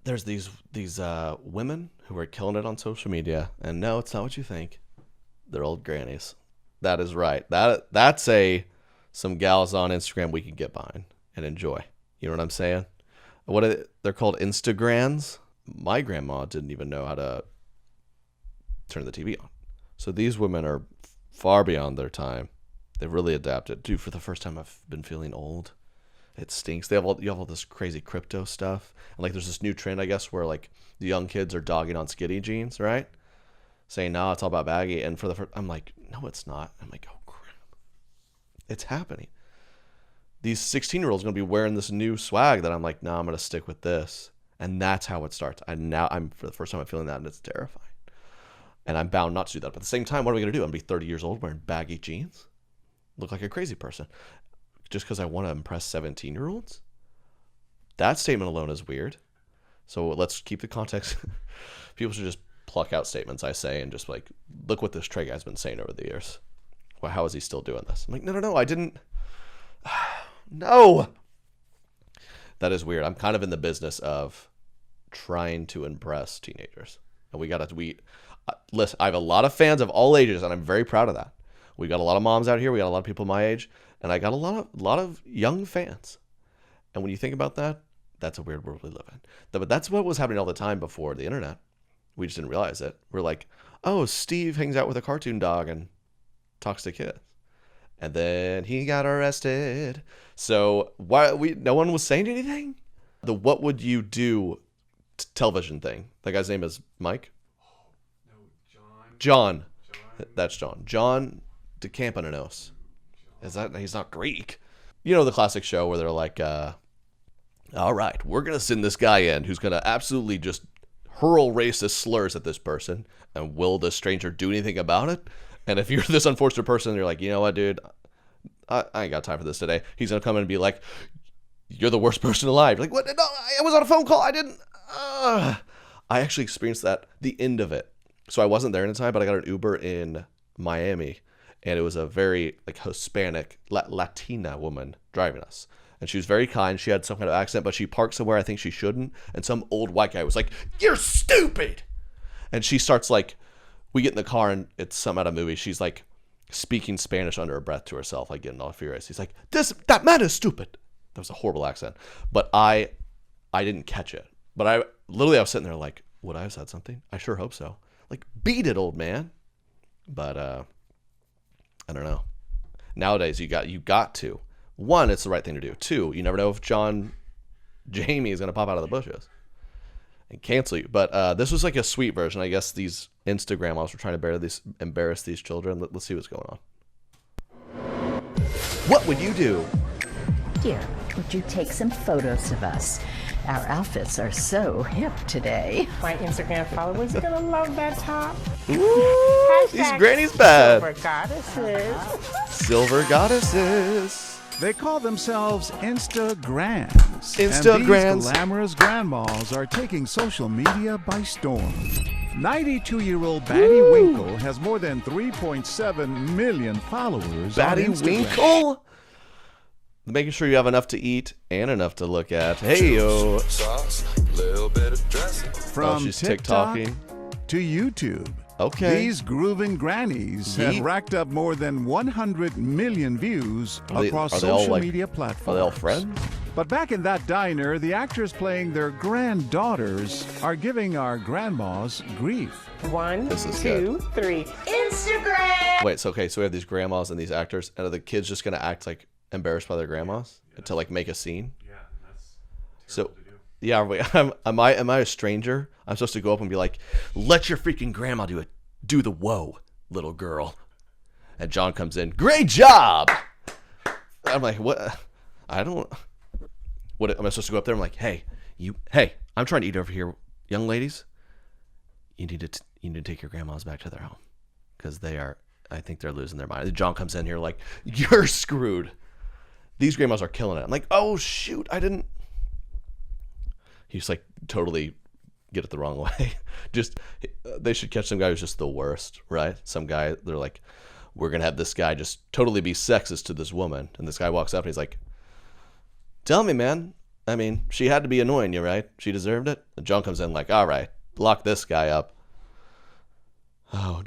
there's these women who are killing it on social media, and no, it's not what you think. They're old grannies. That is right. That's some gals on Instagram we can get behind and enjoy. You know what I'm saying? They're called Instagrannies. My grandma didn't even know how to turn the TV on. So these women are far beyond their time. They've really adapted. Dude, for the first time I've been feeling old. It stinks. You have all this crazy crypto stuff. And like there's this new trend, I guess, where like the young kids are dogging on skinny jeans, right? Saying, no, it's all about baggy. And for the first, I'm like, no, it's not. I'm like, oh crap. It's happening. These 16-year-olds are going to be wearing this new swag that I'm like, no, I'm going to stick with this. And that's how it starts. I'm for the first time I'm feeling that, and it's terrifying. And I'm bound not to do that. But at the same time, what are we going to do? I'm going to be 30 years old wearing baggy jeans? Look like a crazy person. Just because I want to impress 17-year-olds? That statement alone is weird. So let's keep the context. People should just pluck out statements I say and just like, look what this Trey guy's been saying over the years. Well, how is he still doing this? I'm like, no, I didn't. No. That is weird. I'm kind of in the business of trying to impress teenagers. And listen, I have a lot of fans of all ages, and I'm very proud of that. We got a lot of moms out here. We got a lot of people my age, and I got a lot of young fans. And when you think about that, that's a weird world we live in. But that's what was happening all the time before the internet. We just didn't realize it. We're like, oh, Steve hangs out with a cartoon dog and talks to kids. And then he got arrested. So no one was saying anything? The what would you do television thing. That guy's name is Mike? No, John. That's John. John DeCamponenos. He's not Greek. You know the classic show where they're like, all right, we're going to send this guy in who's going to absolutely just hurl racist slurs at this person. And will the stranger do anything about it? And if you're this unfortunate person, you're like, you know what, dude? I ain't got time for this today. He's going to come in and be like, you're the worst person alive. You're like, what? No, I was on a phone call. I didn't. I actually experienced that, the end of it. So I wasn't there in time, but I got an Uber in Miami. And it was a very like Hispanic, Latina woman driving us. And she was very kind. She had some kind of accent, but she parked somewhere I think she shouldn't. And some old white guy was like, you're stupid. And she starts like, we get in the car and it's some out of movie. She's like speaking Spanish under her breath to herself, like getting all furious. He's like, that man is stupid. That was a horrible accent. But I didn't catch it. But I was sitting there like, would I have said something? I sure hope so. Like, beat it, old man. But I don't know. Nowadays, you got to. One, it's the right thing to do. Two, you never know if Jamie is going to pop out of the bushes and cancel you. But this was like a sweet version. I guess these Instagram models were trying to embarrass these children. Let's see what's going on. What would you do? Dear, would you take some photos of us? Our outfits are so hip today. My Instagram followers are gonna love that top. Ooh, these grannies bad. Silver goddesses. Silver goddesses. They call themselves Instagrannies. Instagrams. And these glamorous grandmas are taking social media by storm. 92-year-old Batty Winkle has more than 3.7 million followers Batty on Instagram. Winkle? Making sure you have enough to eat and enough to look at. Hey, yo. From she's TikTok TikToking to YouTube. Okay. These grooving grannies have racked up more than 100 million views across social media platforms. Are they all friends? But back in that diner, the actors playing their granddaughters are giving our grandmas grief. 1, This is 2, 3. Instagram. Wait, so we have these grandmas and these actors, and are the kids just going to act like embarrassed by their grandmas to like make a scene? Yeah, that's So, terrible to do. yeah, wait, am I a stranger? I'm supposed to go up and be like, let your freaking grandma do it. Do the whoa, little girl. And John comes in, great job. I'm like, what? What am I supposed to go up there? I'm like, hey, I'm trying to eat over here, young ladies. You need to take your grandmas back to their home because I think they're losing their mind. John comes in here like, you're screwed. These grandmas are killing it. I'm like, oh shoot, I didn't. He's like totally get it the wrong way. Just they should catch some guy who's just the worst, right? Some guy, they're like, we're gonna have this guy just totally be sexist to this woman, and this guy walks up and he's like, tell me, man, I mean, she had to be annoying you, right? She deserved it. And John comes in like, all right, lock this guy up. Oh,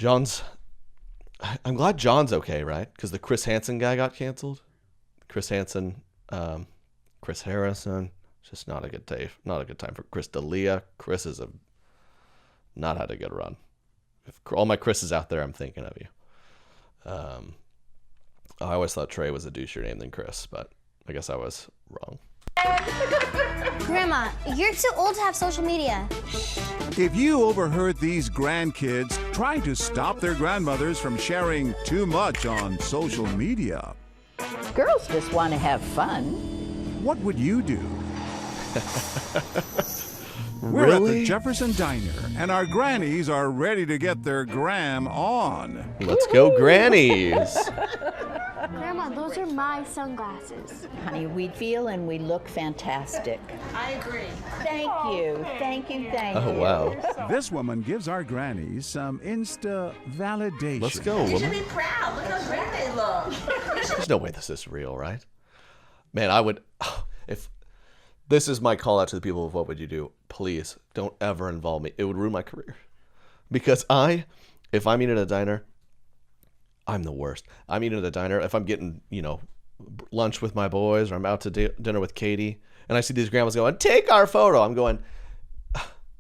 I'm glad John's okay, right? Because the Chris Hansen guy got canceled. Chris Hansen, Chris Harrison. It's just not a good day. Not a good time for Chris D'Elia. Chris is not had a good run. If all my Chris's out there, I'm thinking of you. I always thought Trey was a douchier name than Chris, but I guess I was wrong. Grandma, you're too old to have social media. If you overheard these grandkids trying to stop their grandmothers from sharing too much on social media, Girls just want to have fun. what would you do? We're at the Really? Jefferson Diner, and our grannies are ready to get their gram on. Let's go, Grannies. Grandma, those are my sunglasses. Honey, we feel and we look fantastic. I agree. Thank you. Thank you. Thank Oh, you. wow. This woman gives our grannies some Insta validation. Let's go, You should woman. be proud. Look how great they look. There's no way this is real, right? Man, I would... If this is my call out to the people of What Would You Do, please don't ever involve me. It would ruin my career. Because if I'm eating at a diner, I'm the worst. I'm eating at a diner. If I'm getting, lunch with my boys or I'm out to dinner with Katie and I see these grandmas going, take our photo. I'm going,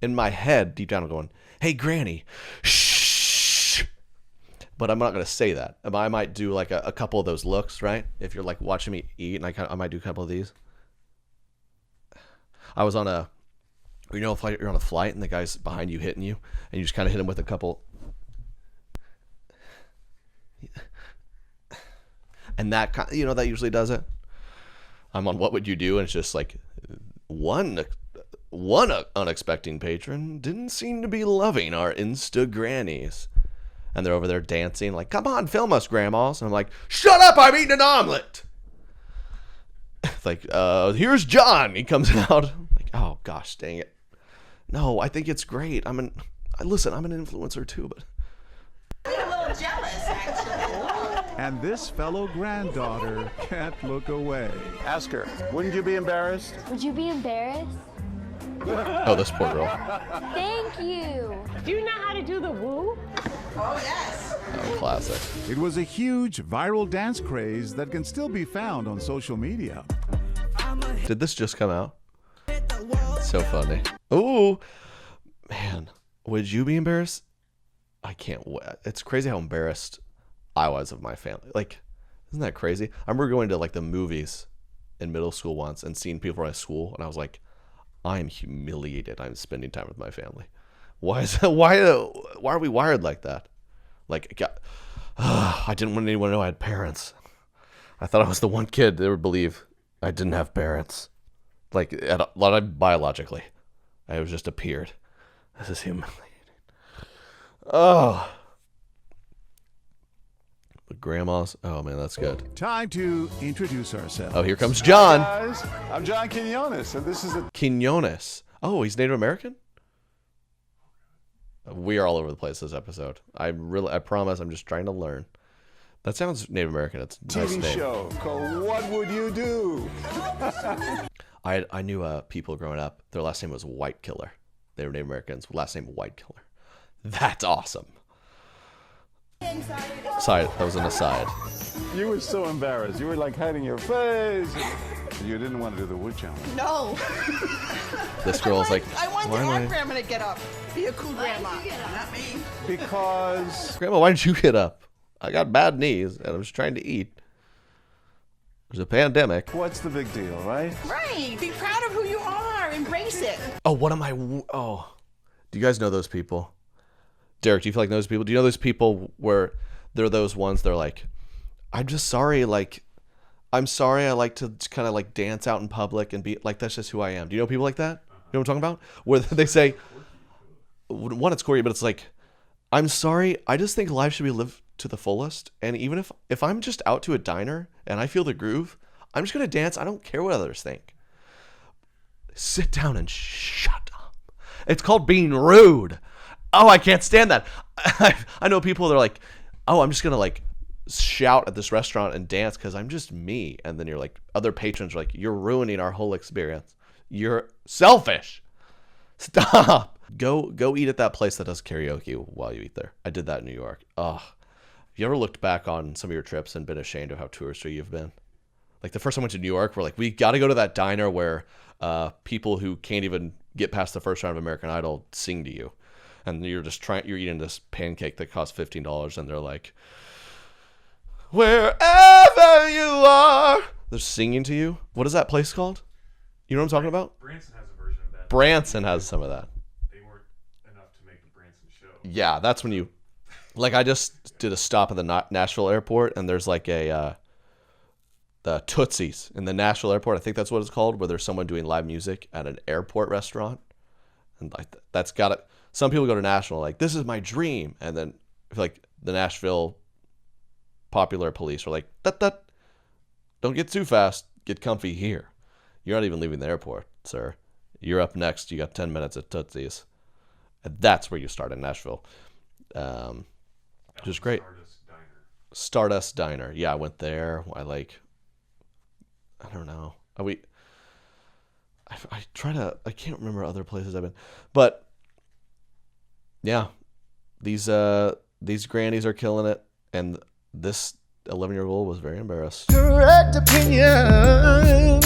in my head, deep down, I'm going, hey, Granny, shh. But I'm not going to say that. I might do like a couple of those looks, right? If you're like watching me eat, and I might do a couple of these. I was on you're on a flight and the guy's behind you hitting you and you just kind of hit him with a couple. And that that usually does it. I'm on What Would You Do, and it's just like one unexpected patron didn't seem to be loving our Instagrannies, and they're over there dancing like, come on, film us, grandmas. And I'm like, shut up, I'm eating an omelet. Like, here's John. He comes out. I'm like, oh gosh, dang it. No, I think it's great. I'm an influencer too, but I'm a little jealous, actually. And this fellow granddaughter can't look away. Ask her, wouldn't you be embarrassed? Would you be embarrassed? oh, this poor girl. Thank you. Do you know how to do the woo? Oh, yes. Oh, classic. It was a huge viral dance craze that can still be found on social media. Did this just come out? So funny. Ooh, man, would you be embarrassed? I can't. It's crazy how embarrassed I was of my family. Like, isn't that crazy? I remember going to like the movies in middle school once and seeing people at school, and I was like, I am humiliated. I'm spending time with my family. Why is that? Why are we wired like that? Like, I didn't want anyone to know I had parents. I thought I was the one kid that would believe I didn't have parents. Like, a lot of biologically, I was just appeared. This is humiliating. Oh. The grandmas. Oh, man, that's good. Time to introduce ourselves. Oh, here comes John. Guys, I'm John Quinones, and this is a Quinones. Oh, he's Native American? We are all over the place this episode. I promise I'm just trying to learn. That sounds Native American. It's a nice TV name. show called What Would You Do? I knew people growing up. Their last name was White Killer. They were Native Americans. Last name White Killer. That's awesome. Sorry, that was an aside. You were so embarrassed. You were like hiding your face. You didn't want to do the wood challenge. No. This girl's like, I want why am our I... grandma to get up. Be a cool grandma. Not me. Because Grandma, why didn't you get up? I got bad knees and I'm just trying to eat. There's a pandemic. what's the big deal, right? Right. Be proud of who you are. Embrace it. Oh, what am I... Oh. Do you guys know those people? Derek, do you feel like those people? Do you know those people where they're those ones, they're like, I'm just sorry, like, I'm sorry I like to kind of like dance out in public and be like, that's just who I am. Do you know people like that? You know what I'm talking about? Where they say, one, it's corny, but it's like, I'm sorry, I just think life should be lived to the fullest. And even if I'm just out to a diner and I feel the groove, I'm just going to dance. I don't care what others think. Sit down and shut up. It's called being rude. Oh, I can't stand that. I know people that are like, oh, I'm just going to like shout at this restaurant and dance because I'm just me. And then you're like, other patrons are like, you're ruining our whole experience. You're selfish. Stop. Go eat at that place that does karaoke while you eat there. I did that in New York. Ugh. Have you ever looked back on some of your trips and been ashamed of how touristy you've been? Like the first time I went to New York, we're like, we got to go to that diner where people who can't even get past the first round of American Idol sing to you. And you're eating this pancake that costs $15 and they're like, wherever you are, they're singing to you. What is that place called? You know what I'm talking about? Branson has a version of that. Branson has some of that. They weren't enough to make the Branson show. Yeah, that's when you, like, I just did a stop at the Nashville airport, and there's like the Tootsies in the Nashville airport. I think that's what it's called, where there's someone doing live music at an airport restaurant, and like that's got it. Some people go to Nashville like, this is my dream, and then like the Nashville popular police are like, that, don't get too fast, get comfy here. You're not even leaving the airport, sir. You're up next. You got 10 minutes at Tootsie's. And that's where you start in Nashville. Which is great. Stardust Diner. Yeah, I went there. I don't know. I can't remember other places I've been. But yeah, these grannies are killing it. And this 11-year-old was very embarrassed. Correct opinion.